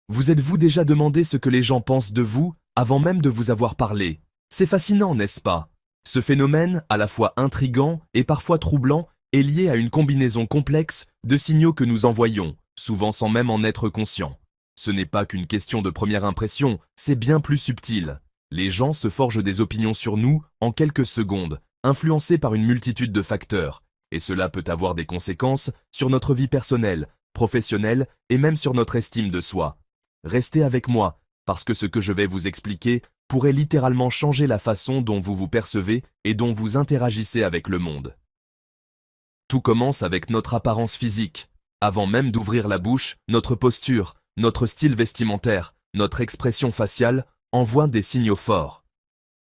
Vous êtes-vous déjà demandé ce que les gens pensent de vous avant même de vous avoir parlé? C'est fascinant, n'est-ce pas? Ce phénomène, à la fois intrigant et parfois troublant, est lié à une combinaison complexe de signaux que nous envoyons, souvent sans même en être conscients. Ce n'est pas qu'une question de première impression, c'est bien plus subtil. Les gens se forgent des opinions sur nous en quelques secondes, influencés par une multitude de facteurs, et cela peut avoir des conséquences sur notre vie personnelle, professionnelle et même sur notre estime de soi. Restez avec moi, parce que ce que je vais vous expliquer pourrait littéralement changer la façon dont vous vous percevez et dont vous interagissez avec le monde. Tout commence avec notre apparence physique. Avant même d'ouvrir la bouche, notre posture, notre style vestimentaire, notre expression faciale envoient des signaux forts.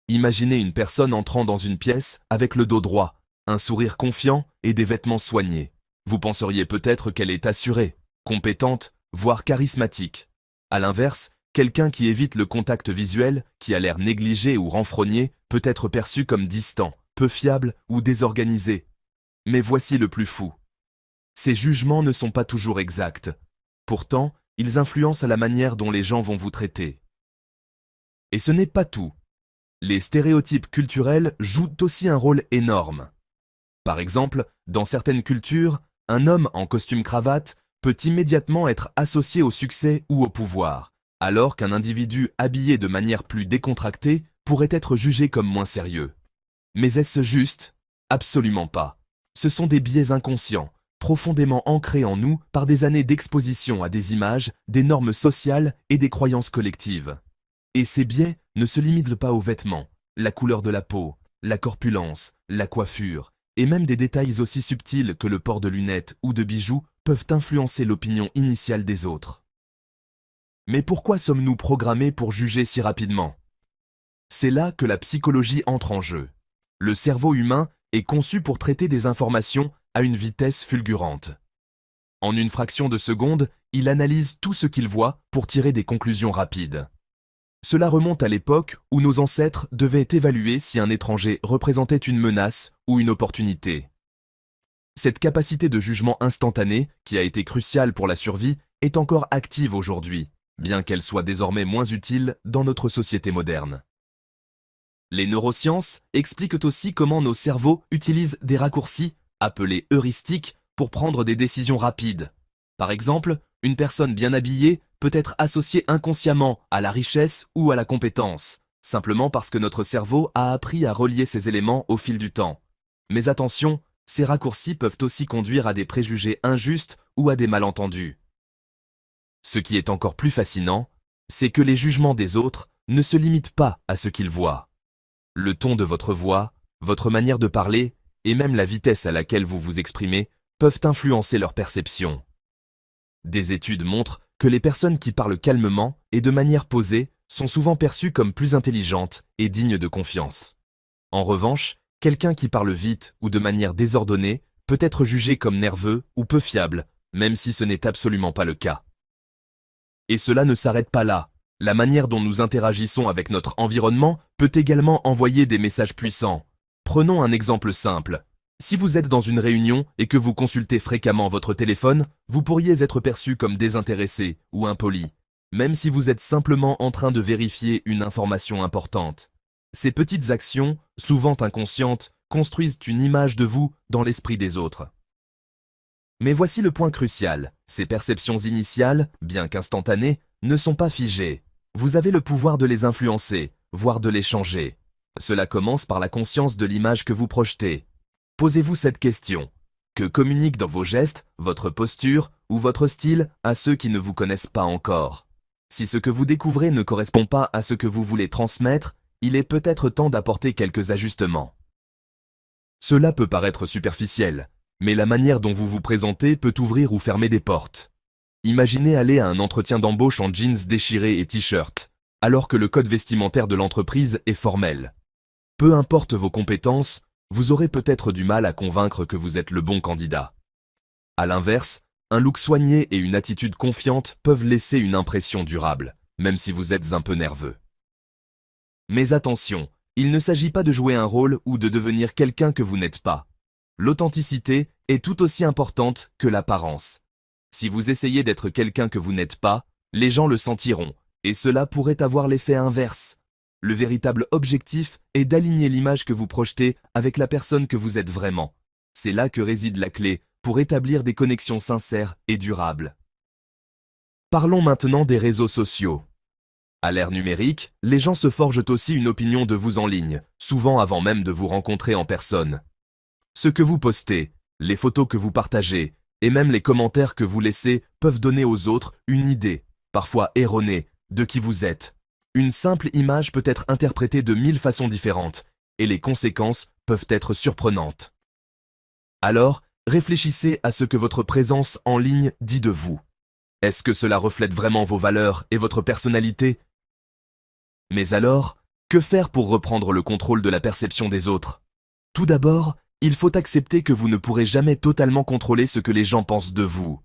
Imaginez une personne entrant dans une pièce avec le dos droit, un sourire confiant et des vêtements soignés. Vous penseriez peut-être qu'elle est assurée, compétente, voire charismatique. À l'inverse, quelqu'un qui évite le contact visuel, qui a l'air négligé ou renfrogné, peut être perçu comme distant, peu fiable ou désorganisé. Mais voici le plus fou. Ces jugements ne sont pas toujours exacts. Pourtant, ils influencent la manière dont les gens vont vous traiter. Et ce n'est pas tout. Les stéréotypes culturels jouent aussi un rôle énorme. Par exemple, dans certaines cultures, un homme en costume-cravate peut immédiatement être associé au succès ou au pouvoir, alors qu'un individu habillé de manière plus décontractée pourrait être jugé comme moins sérieux. Mais est-ce juste? Absolument pas. Ce sont des biais inconscients, profondément ancrés en nous par des années d'exposition à des images, des normes sociales et des croyances collectives. Et ces biais ne se limitent pas aux vêtements, la couleur de la peau, la corpulence, la coiffure, et même des détails aussi subtils que le port de lunettes ou de bijoux peuvent influencer l'opinion initiale des autres. Mais pourquoi sommes-nous programmés pour juger si rapidement? C'est là que la psychologie entre en jeu. Le cerveau humain est conçu pour traiter des informations à une vitesse fulgurante. En une fraction de seconde, il analyse tout ce qu'il voit pour tirer des conclusions rapides. Cela remonte à l'époque où nos ancêtres devaient évaluer si un étranger représentait une menace ou une opportunité. Cette capacité de jugement instantané, qui a été cruciale pour la survie, est encore active aujourd'hui, bien qu'elle soit désormais moins utile dans notre société moderne. Les neurosciences expliquent aussi comment nos cerveaux utilisent des raccourcis, appelés heuristiques, pour prendre des décisions rapides. Par exemple, une personne bien habillée peut être associée inconsciemment à la richesse ou à la compétence, simplement parce que notre cerveau a appris à relier ces éléments au fil du temps. Mais attention, ces raccourcis peuvent aussi conduire à des préjugés injustes ou à des malentendus. Ce qui est encore plus fascinant, c'est que les jugements des autres ne se limitent pas à ce qu'ils voient. Le ton de votre voix, votre manière de parler et même la vitesse à laquelle vous vous exprimez peuvent influencer leur perception. Des études montrent que les personnes qui parlent calmement et de manière posée sont souvent perçues comme plus intelligentes et dignes de confiance. En revanche, quelqu'un qui parle vite ou de manière désordonnée peut être jugé comme nerveux ou peu fiable, même si ce n'est absolument pas le cas. Et cela ne s'arrête pas là. La manière dont nous interagissons avec notre environnement peut également envoyer des messages puissants. Prenons un exemple simple. Si vous êtes dans une réunion et que vous consultez fréquemment votre téléphone, vous pourriez être perçu comme désintéressé ou impoli, même si vous êtes simplement en train de vérifier une information importante. Ces petites actions, souvent inconscientes, construisent une image de vous dans l'esprit des autres. Mais voici le point crucial. Ces perceptions initiales, bien qu'instantanées, ne sont pas figées. Vous avez le pouvoir de les influencer, voire de les changer. Cela commence par la conscience de l'image que vous projetez. Posez-vous cette question. Que communiquent dans vos gestes, votre posture ou votre style à ceux qui ne vous connaissent pas encore? Si ce que vous découvrez ne correspond pas à ce que vous voulez transmettre, il est peut-être temps d'apporter quelques ajustements. Cela peut paraître superficiel, mais la manière dont vous vous présentez peut ouvrir ou fermer des portes. Imaginez aller à un entretien d'embauche en jeans déchirés et t-shirt, alors que le code vestimentaire de l'entreprise est formel. Peu importe vos compétences, vous aurez peut-être du mal à convaincre que vous êtes le bon candidat. À l'inverse, un look soigné et une attitude confiante peuvent laisser une impression durable, même si vous êtes un peu nerveux. Mais attention, il ne s'agit pas de jouer un rôle ou de devenir quelqu'un que vous n'êtes pas. L'authenticité est tout aussi importante que l'apparence. Si vous essayez d'être quelqu'un que vous n'êtes pas, les gens le sentiront, et cela pourrait avoir l'effet inverse. Le véritable objectif est d'aligner l'image que vous projetez avec la personne que vous êtes vraiment. C'est là que réside la clé pour établir des connexions sincères et durables. Parlons maintenant des réseaux sociaux. À l'ère numérique, les gens se forgent aussi une opinion de vous en ligne, souvent avant même de vous rencontrer en personne. Ce que vous postez, les photos que vous partagez, et même les commentaires que vous laissez peuvent donner aux autres une idée, parfois erronée, de qui vous êtes. Une simple image peut être interprétée de 1000 façons différentes, et les conséquences peuvent être surprenantes. Alors, réfléchissez à ce que votre présence en ligne dit de vous. Est-ce que cela reflète vraiment vos valeurs et votre personnalité? Mais alors, que faire pour reprendre le contrôle de la perception des autres? Tout d'abord, il faut accepter que vous ne pourrez jamais totalement contrôler ce que les gens pensent de vous.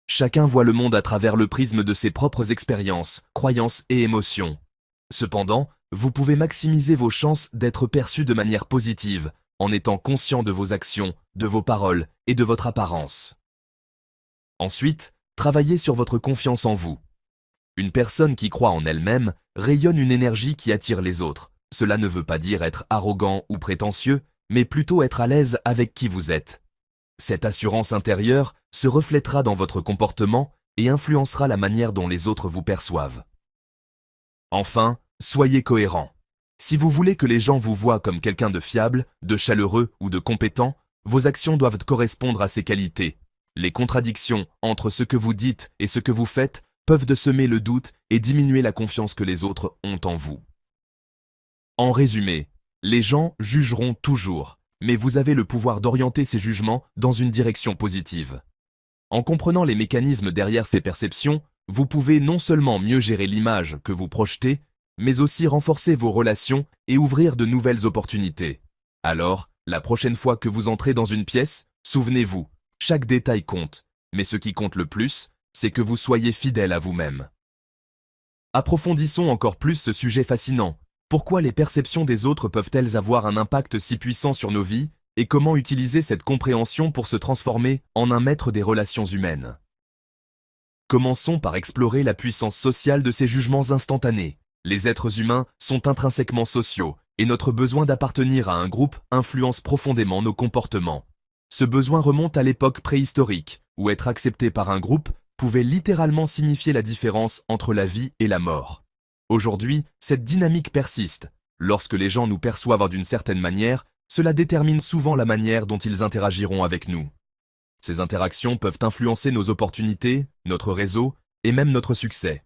Chacun voit le monde à travers le prisme de ses propres expériences, croyances et émotions. Cependant, vous pouvez maximiser vos chances d'être perçu de manière positive, en étant conscient de vos actions, de vos paroles et de votre apparence. Ensuite, travaillez sur votre confiance en vous. Une personne qui croit en elle-même rayonne une énergie qui attire les autres. Cela ne veut pas dire être arrogant ou prétentieux, mais plutôt être à l'aise avec qui vous êtes. Cette assurance intérieure se reflètera dans votre comportement et influencera la manière dont les autres vous perçoivent. Enfin, soyez cohérent. Si vous voulez que les gens vous voient comme quelqu'un de fiable, de chaleureux ou de compétent, vos actions doivent correspondre à ces qualités. Les contradictions entre ce que vous dites et ce que vous faites peuvent semer le doute et diminuer la confiance que les autres ont en vous. En résumé, les gens jugeront toujours, mais vous avez le pouvoir d'orienter ces jugements dans une direction positive. En comprenant les mécanismes derrière ces perceptions, vous pouvez non seulement mieux gérer l'image que vous projetez, mais aussi renforcer vos relations et ouvrir de nouvelles opportunités. Alors, la prochaine fois que vous entrez dans une pièce, souvenez-vous, chaque détail compte, mais ce qui compte le plus, c'est que vous soyez fidèle à vous-même. Approfondissons encore plus ce sujet fascinant. Pourquoi les perceptions des autres peuvent-elles avoir un impact si puissant sur nos vies et comment utiliser cette compréhension pour se transformer en un maître des relations humaines? Commençons par explorer la puissance sociale de ces jugements instantanés. Les êtres humains sont intrinsèquement sociaux et notre besoin d'appartenir à un groupe influence profondément nos comportements. Ce besoin remonte à l'époque préhistorique, où être accepté par un groupe pouvait littéralement signifier la différence entre la vie et la mort. Aujourd'hui, cette dynamique persiste. Lorsque les gens nous perçoivent d'une certaine manière, cela détermine souvent la manière dont ils interagiront avec nous. Ces interactions peuvent influencer nos opportunités, notre réseau et même notre succès.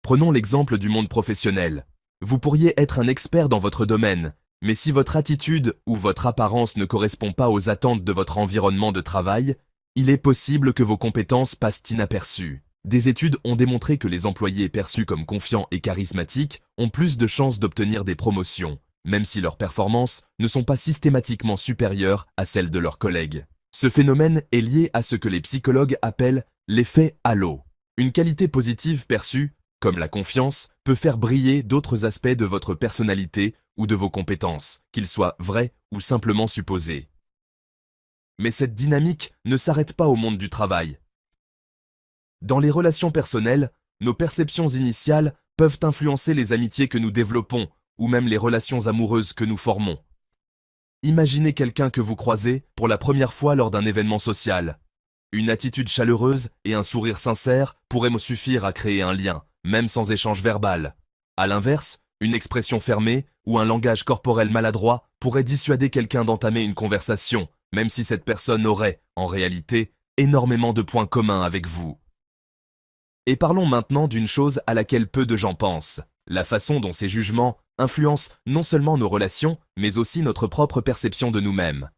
Prenons l'exemple du monde professionnel. Vous pourriez être un expert dans votre domaine, mais si votre attitude ou votre apparence ne correspond pas aux attentes de votre environnement de travail, il est possible que vos compétences passent inaperçues. Des études ont démontré que les employés perçus comme confiants et charismatiques ont plus de chances d'obtenir des promotions, même si leurs performances ne sont pas systématiquement supérieures à celles de leurs collègues. Ce phénomène est lié à ce que les psychologues appellent l'effet halo. Une qualité positive perçue, comme la confiance, peut faire briller d'autres aspects de votre personnalité ou de vos compétences, qu'ils soient vrais ou simplement supposés. Mais cette dynamique ne s'arrête pas au monde du travail. Dans les relations personnelles, nos perceptions initiales peuvent influencer les amitiés que nous développons ou même les relations amoureuses que nous formons. Imaginez quelqu'un que vous croisez pour la première fois lors d'un événement social. Une attitude chaleureuse et un sourire sincère pourraient me suffire à créer un lien, même sans échange verbal. À l'inverse, une expression fermée ou un langage corporel maladroit pourrait dissuader quelqu'un d'entamer une conversation, même si cette personne aurait, en réalité, énormément de points communs avec vous. Et parlons maintenant d'une chose à laquelle peu de gens pensent, la façon dont ces jugements influencent non seulement nos relations, mais aussi notre propre perception de nous-mêmes.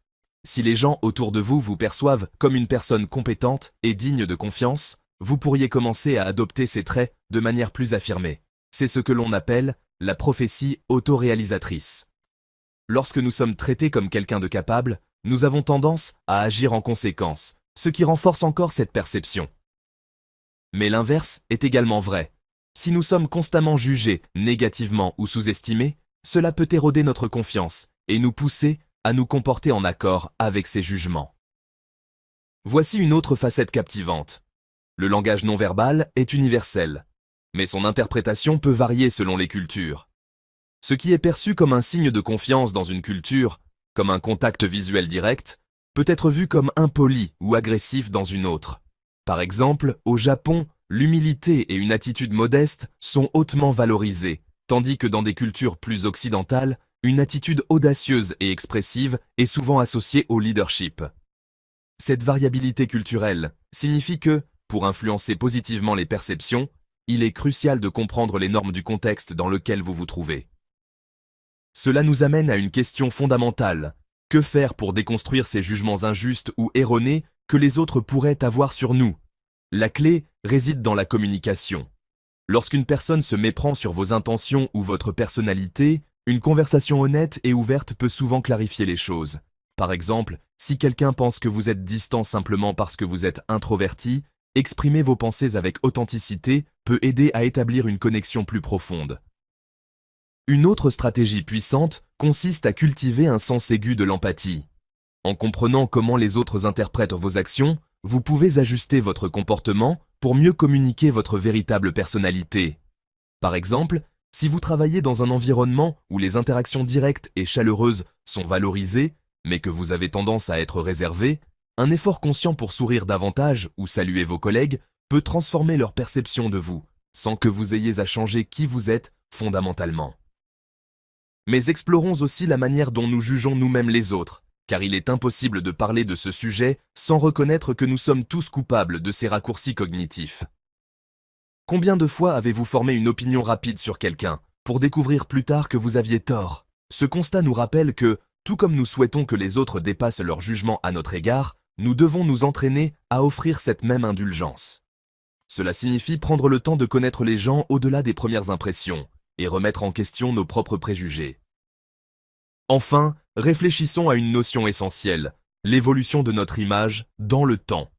Si les gens autour de vous vous perçoivent comme une personne compétente et digne de confiance, vous pourriez commencer à adopter ces traits de manière plus affirmée. C'est ce que l'on appelle la prophétie autoréalisatrice. Lorsque nous sommes traités comme quelqu'un de capable, nous avons tendance à agir en conséquence, ce qui renforce encore cette perception. Mais l'inverse est également vrai. Si nous sommes constamment jugés négativement ou sous-estimés, cela peut éroder notre confiance et nous pousser à nous comporter en accord avec ces jugements. Voici une autre facette captivante. Le langage non verbal est universel, mais son interprétation peut varier selon les cultures. Ce qui est perçu comme un signe de confiance dans une culture, comme un contact visuel direct, peut être vu comme impoli ou agressif dans une autre. Par exemple, au Japon, l'humilité et une attitude modeste sont hautement valorisées, tandis que dans des cultures plus occidentales, une attitude audacieuse et expressive est souvent associée au leadership. Cette variabilité culturelle signifie que, pour influencer positivement les perceptions, il est crucial de comprendre les normes du contexte dans lequel vous vous trouvez. Cela nous amène à une question fondamentale. Que faire pour déconstruire ces jugements injustes ou erronés que les autres pourraient avoir sur nous? La clé réside dans la communication. Lorsqu'une personne se méprend sur vos intentions ou votre personnalité, une conversation honnête et ouverte peut souvent clarifier les choses. Par exemple, si quelqu'un pense que vous êtes distant simplement parce que vous êtes introverti, exprimer vos pensées avec authenticité peut aider à établir une connexion plus profonde. Une autre stratégie puissante consiste à cultiver un sens aigu de l'empathie. En comprenant comment les autres interprètent vos actions, vous pouvez ajuster votre comportement pour mieux communiquer votre véritable personnalité. Par exemple, si vous travaillez dans un environnement où les interactions directes et chaleureuses sont valorisées, mais que vous avez tendance à être réservé, un effort conscient pour sourire davantage ou saluer vos collègues peut transformer leur perception de vous, sans que vous ayez à changer qui vous êtes fondamentalement. Mais explorons aussi la manière dont nous jugeons nous-mêmes les autres, car il est impossible de parler de ce sujet sans reconnaître que nous sommes tous coupables de ces raccourcis cognitifs. Combien de fois avez-vous formé une opinion rapide sur quelqu'un, pour découvrir plus tard que vous aviez tort? Ce constat nous rappelle que, tout comme nous souhaitons que les autres dépassent leur jugement à notre égard, nous devons nous entraîner à offrir cette même indulgence. Cela signifie prendre le temps de connaître les gens au-delà des premières impressions, et remettre en question nos propres préjugés. Enfin, réfléchissons à une notion essentielle, l'évolution de notre image dans le temps.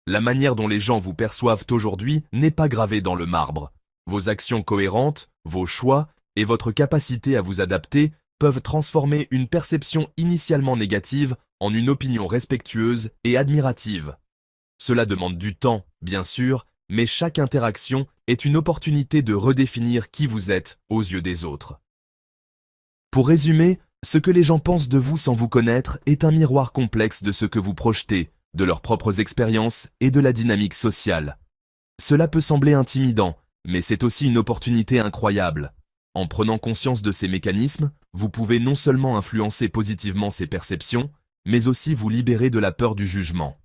La manière dont les gens vous perçoivent aujourd'hui n'est pas gravée dans le marbre. Vos actions cohérentes, vos choix et votre capacité à vous adapter peuvent transformer une perception initialement négative en une opinion respectueuse et admirative. Cela demande du temps, bien sûr, mais chaque interaction est une opportunité de redéfinir qui vous êtes aux yeux des autres. Pour résumer, ce que les gens pensent de vous sans vous connaître est un miroir complexe de ce que vous projetez, de leurs propres expériences et de la dynamique sociale. Cela peut sembler intimidant, mais c'est aussi une opportunité incroyable. En prenant conscience de ces mécanismes, vous pouvez non seulement influencer positivement ces perceptions, mais aussi vous libérer de la peur du jugement.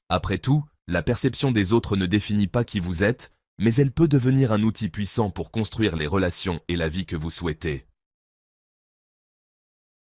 Après tout, la perception des autres ne définit pas qui vous êtes, mais elle peut devenir un outil puissant pour construire les relations et la vie que vous souhaitez.